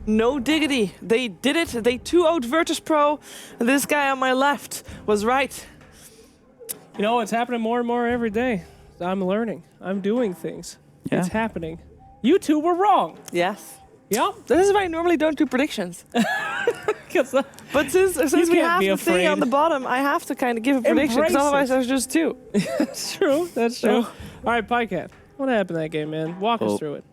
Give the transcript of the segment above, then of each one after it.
No Diggity. They did it. They 2-0'd Virtus Pro. And this guy on my left was right. You know, it's happening more and more every day. I'm learning. I'm doing things. Yeah. It's happening. You two were wrong. Yes. Yep. This is why I normally don't do predictions. But since we have the thing on the bottom, I have to kind of give a prediction, because otherwise there's just two. That's true. That's true. All right, PieCat. What happened in that game, man? Walk us through it.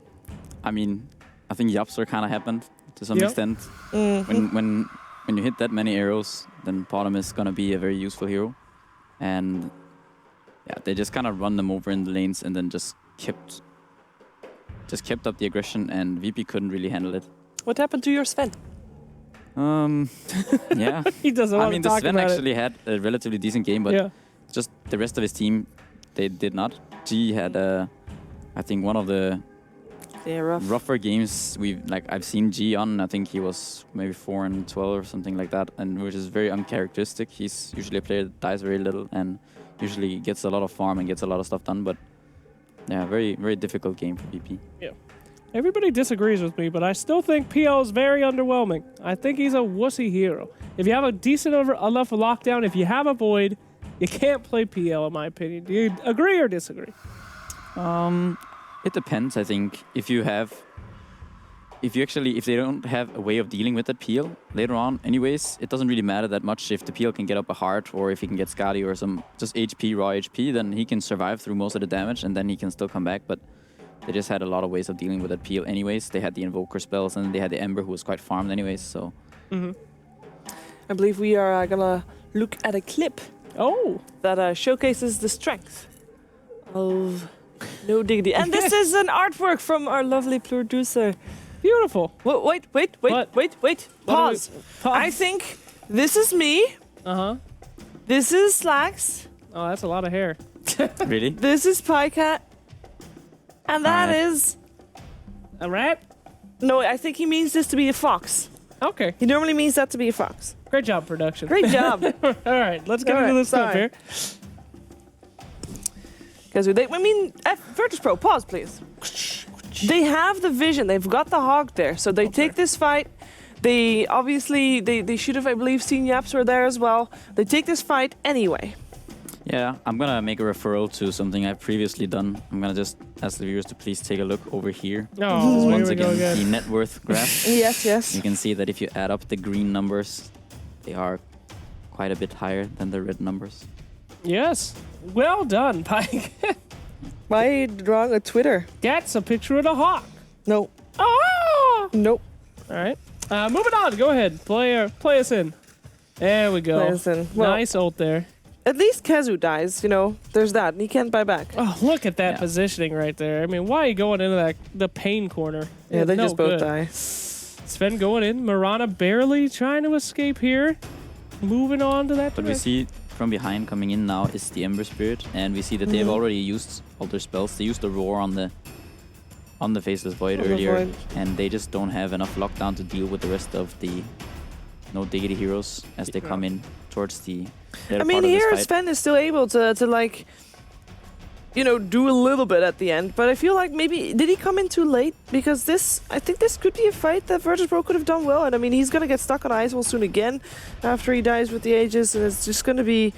I mean, I think Yapster kind of happened to some extent. When you hit that many arrows, then bottom is going to be a very useful hero. And yeah, they just kind of run them over in the lanes and then just kept up the aggression, and VP couldn't really handle it. What happened to your Sven? Yeah. He doesn't want to talk about it. I mean, the Sven actually had a relatively decent game, but just the rest of his team, they did not. G had, I think, one of the rougher games I've seen G on. I think he was maybe 4-12 or something like that, and which is very uncharacteristic. He's usually a player that dies very little and usually gets a lot of farm and gets a lot of stuff done, but yeah, very, very difficult game for VP. Yeah. Everybody disagrees with me, but I still think PL is very underwhelming. I think he's a wussy hero. If you have a decent enough lockdown, if you have a Void, you can't play PL, in my opinion. Do you agree or disagree? It depends, I think. If they don't have a way of dealing with that peel later on, anyways, it doesn't really matter that much if the peel can get up a heart or if he can get Skadi or some just HP, raw HP, then he can survive through most of the damage and then he can still come back. But they just had a lot of ways of dealing with that peel anyways. They had the Invoker spells and they had the Ember, who was quite farmed anyways, so... I believe we are gonna look at a clip that showcases the strength of No Diggity. And this is an artwork from our lovely producer. Beautiful. Wait. Pause. I think this is me. This is Slacks. Oh, that's a lot of hair. Really? This is PieCat. And that is... a rat? No, I think he means this to be a fox. Okay. He normally means that to be a fox. Great job, production. Great job. All right, let's get into this stuff here. Because Virtus Pro, pause, please. They have the vision. They've got the hog there. So they take this fight. They obviously, they should have, I believe, seen Yapster there as well. They take this fight anyway. Yeah, I'm going to make a referral to something I've previously done. I'm going to just ask the viewers to please take a look over here. Oh, once again, the net worth graph. Yes. You can see that if you add up the green numbers, they are quite a bit higher than the red numbers. Yes. Well done, Pike. Why are you drawing a Twitter? That's a picture of the hawk. No. Oh! Nope. All right. Moving on. Go ahead. Play us in. There we go. Play us in. Well, nice ult there. At least Kezu dies, you know. There's that. And he can't buy back. Oh, look at that positioning right there. I mean, why are you going into the pain corner? Yeah, they just both die. Sven going in. Mirana barely trying to escape here. Moving on to that. But we see from behind coming in now is the Ember Spirit, and we see that they've already used all their spells. They used the Roar on the Faceless Void earlier, and they just don't have enough lockdown to deal with the rest of the No Diggity heroes as they come in towards the I mean, here Sven is still able to like, you know, do a little bit at the end, but I feel like maybe, did he come in too late? Because I think this could be a fight that Virtus Pro could have done well, and I mean, he's gonna get stuck on Ice Wall soon again after he dies with the Aegis, and it's just gonna be...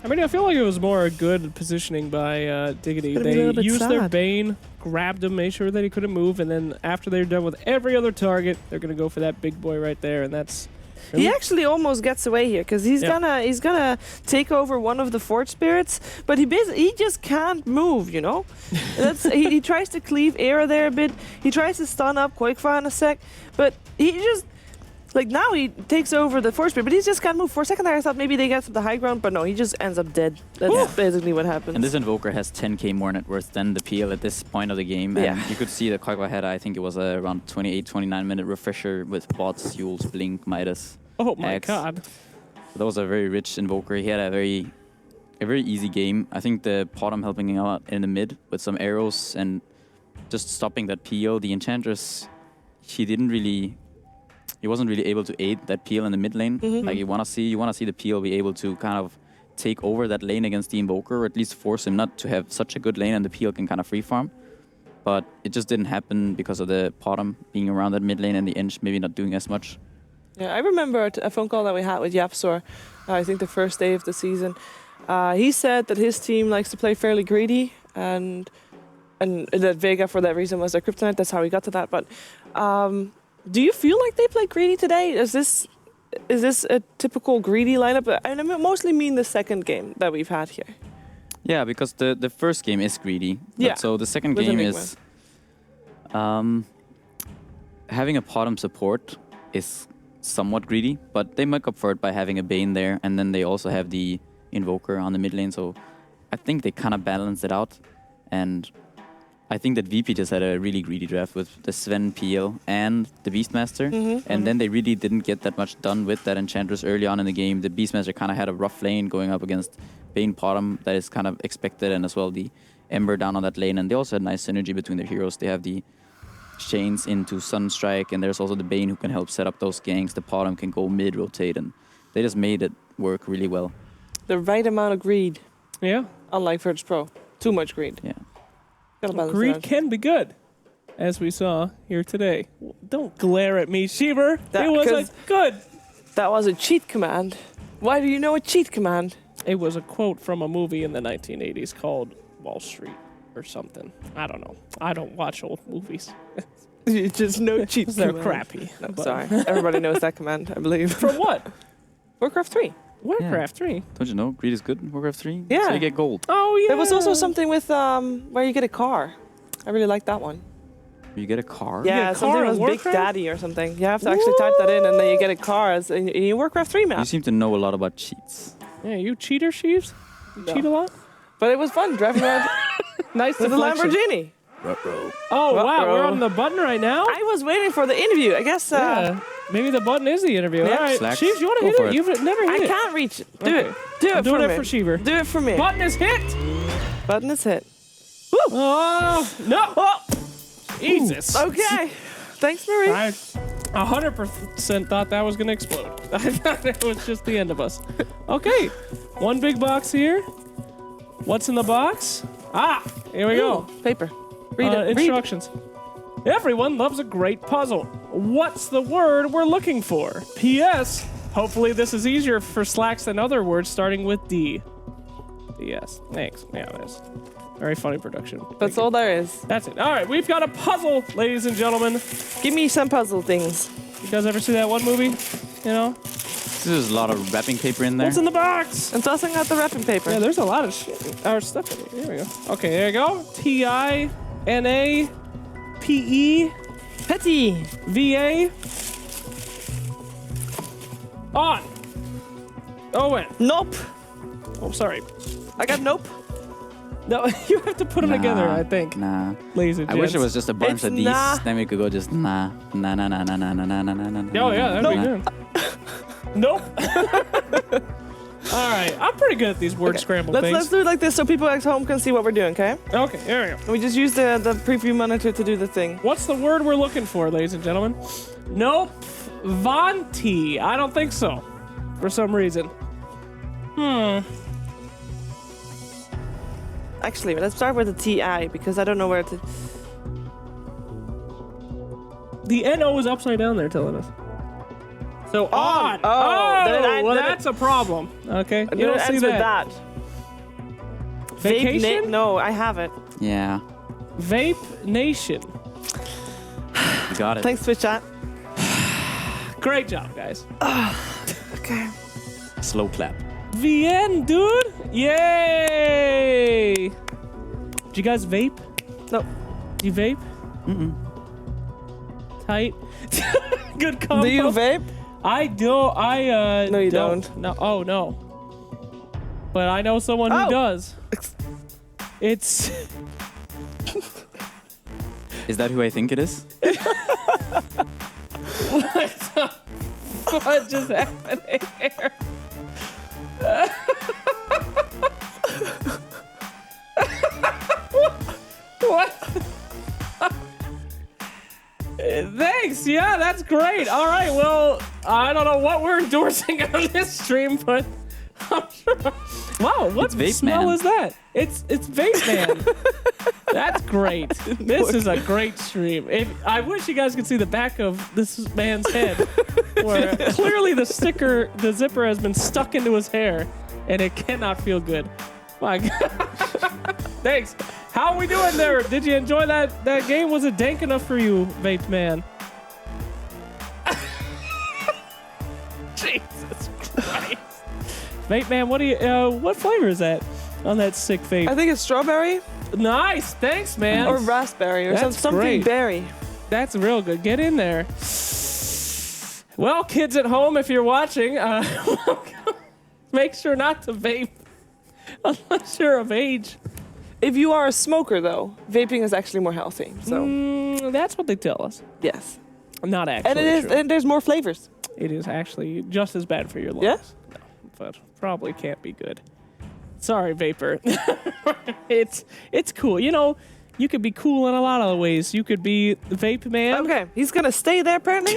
I mean, I feel like it was more a good positioning by Diggity. They used their Bane, grabbed him, made sure that he couldn't move, and then after they're done with every other target, they're gonna go for that big boy right there, and that's... He actually almost gets away here because he's gonna take over one of the Forge Spirits, but he just can't move, you know. he tries to cleave Era there a bit. He tries to stun up Quickfire in a sec, but he just now he takes over the Forge Spirit, but he just can't move. For a second there, I thought maybe they get to the high ground, but no, he just ends up dead. That's basically what happens. And this Invoker has 10k more net worth than the PL at this point of the game. And you could see that Quickfire had, I think it was around 28-29 minute refresher with bots, Yules, Blink, Midas. Oh my god. So that was a very rich Invoker. He had a very easy game. I think the bottom helping him out in the mid with some arrows and just stopping that PL. The Enchantress, he wasn't really able to aid that PL in the mid lane. Like you wanna see the PL be able to kind of take over that lane against the Invoker, or at least force him not to have such a good lane, and the PL can kind of free farm. but it just didn't happen because of the bottom being around that mid lane and the Inch maybe not doing as much. Yeah, I remember a phone call that we had with Yapsor, I think the first day of the season. He said that his team likes to play fairly greedy, and that Vega, for that reason, was their kryptonite. That's how we got to that. But do you feel like they play greedy today? Is this a typical greedy lineup? And I mostly mean the second game that we've had here. Yeah, because the first game is greedy. Yeah. So the second game is having a bottom support is somewhat greedy, but they make up for it by having a Bane there, and then they also have the Invoker on the mid lane. So I think they kind of balanced it out, and I think that VP just had a really greedy draft with the Sven PL and the Beastmaster, and then they really didn't get that much done with that Enchantress early on in the game. The Beastmaster kind of had a rough lane going up against Bane bottom that is kind of expected, and as well the Ember down on that lane, and they also had nice synergy between their heroes. They have the chains into Sunstrike, and there's also the Bane who can help set up those ganks. The bottom can go mid rotate, and they just made it work really well. The right amount of greed. Yeah. Unlike Virtus Pro. Too much greed. Yeah. Greed can be good, as we saw here today. Don't glare at me, Sheever. It was good. That was a cheat command. Why do you know a cheat command? It was a quote from a movie in the 1980s called Wall Street or something. I don't know. I don't watch old movies. You just know cheat They're command. crappy. No, sorry. Everybody knows that command, I believe. From what? Warcraft 3. Warcraft 3. Don't you know? Greed is good in Warcraft 3. Yeah. So you get gold. Oh, yeah. There was also something with where you get a car. I really like that one. You get a car? Yeah, something was Big Daddy or something. You have to actually type that in, and then you get a car in Warcraft 3 map. You seem to know a lot about cheats. Yeah, you cheater, Sheaves? You cheat a lot? But it was fun driving around Nice with a Lamborghini. Oh, wow. Ruh-roh. We're on the button right now? I was waiting for the interview. I guess Yeah. Maybe the button is the interview. Yeah. All right, Slacks. Sheaves, you want to Go hit for it? it. You've never hit I it. can't reach it. Do Okay. it. Do it I'm for doing me. it for Sheaver. Do it for me. Button is hit. Button is hit. Oh, no. Oh, Jesus. okay. Thanks, Marie. I 100% thought that was going to explode. I thought it was just the end of us. Okay. One big box here. What's in the box? Ah, here we go. Ooh, paper. Read it. Instructions. Everyone loves a great puzzle. What's the word we're looking for? P.S. Hopefully this is easier for Slacks than other words starting with D. Yes. Thanks. Yeah, it is. Very funny production. That's all there is. That's it. All right, we've got a puzzle, ladies and gentlemen. Give me some puzzle things. You guys ever see that one movie? You know? There's a lot of wrapping paper in there. What's in the box? I'm tossing out the wrapping paper. Yeah, there's a lot of shit. Our stuff in here. Here we go. Okay, there you go. T-I-N-A-P-E. Petty. V-A. On. Owen. Nope. Oh, sorry. I got nope. No, you have to put them together, I think. Nah. Ladies and I gents. wish it was just a bunch It's of these. nah. Then we could go just nah, nah, nah, nah, nah, nah, nah, nah, nah, nah, nah. Oh, yeah, that'd be good. Nope. All right, I'm pretty good at these word scramble Let's things. do it like this so people at home can see what we're doing, okay? Okay, there we go. We just use the preview monitor to do the thing. What's the word we're looking for, ladies and gentlemen? Nope. Vanti. I don't think so. For some reason. Actually, let's start with the TI because I don't know where to. The N-O is upside down there telling us. So on. Oh, Well, that's a problem. Okay. You don't see that. Vacation? No, I have it. Yeah, Vape Nation. you got it. Thanks, Twitch chat. Great job, guys. Okay. Slow clap. The end, dude. Yay. Do you guys vape? No. Do you vape? Tight. Good combo. Do you vape? I do. I No, you don't. No. Oh no. But I know someone who does. It's. Is that who I think it is? What just happened here? What? Thanks. Yeah, that's great. All right. Well, I don't know what we're endorsing on this stream, but I'm sure Wow, what Vape smell Man. is that? It's Vape Man. That's great. This is a great stream. I wish you guys could see the back of this man's head, where clearly the zipper has been stuck into his hair, and it cannot feel good. My God. Thanks. How are we doing there? Did you enjoy that game? Was it dank enough for you, Vape Man? Jesus Christ. Vape Man, what flavor is that on that sick vape? I think it's strawberry. Nice, thanks, man. Or raspberry or something great. berry. That's real good. Get in there. Well, kids at home, if you're watching, make sure not to vape unless you're of age. If you are a smoker, though, vaping is actually more healthy. So that's what they tell us. yes, Not actually. and it is, true. and there's more flavors. It is actually just as bad for your lungs. Yeah? No, but probably can't be good. Sorry, Vapor. It's cool. You know, you could be cool in a lot of ways. You could be Vape Man. Okay, he's gonna stay there apparently.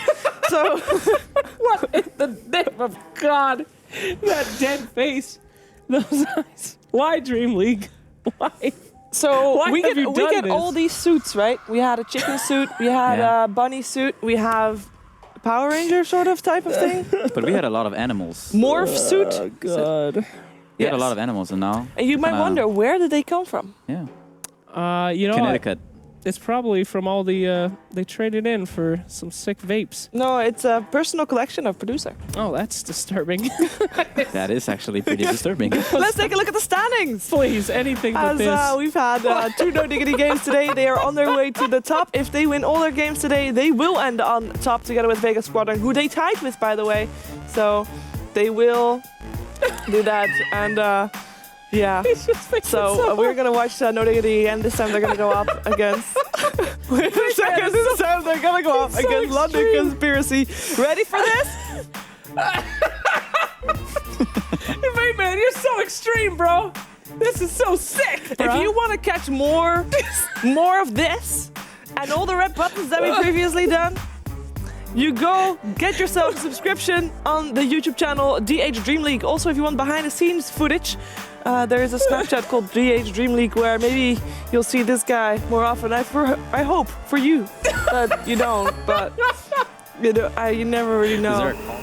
So What in the name of God? That dead face. Those eyes. Why DreamLeague? Why? So Why we have get you done all this? these suits, right? We had a chicken suit, we had Yeah. a bunny suit, we have a Power Ranger sort of type of thing. But we had a lot of animals. Morph suit. Oh, God. We had a Yes. lot of animals, and now. And you might kinda- wonder, where did they come from? Yeah. You know, Connecticut. it's probably from all the, they traded in for some sick vapes. No, it's a personal collection of producer. Oh, that's disturbing. That is actually pretty disturbing. Let's take a look at the standings. Please, anything but As this. we've had 2 No Diggity games today, they are on their way to the top. If they win all their games today, they will end on top together with Vegas Squadron, who they tied with, by the way. So they will do that. And yeah. He's just thinking So we're going to watch No Diggity, and this time they're going to go up against... Wait a second, this time they're going to go up so against London extreme. Conspiracy. Ready for this? Vape Man, you're so extreme, bro. This is so sick, bro. If you want to catch more of this and all the red buttons that we previously done, you go get yourself a subscription on the YouTube channel DH DreamLeague. Also, if you want behind the scenes footage, there is a Snapchat called DH DreamLeague where maybe you'll see this guy more often. I hope for you that you don't, but you know, you never really know. Dessert.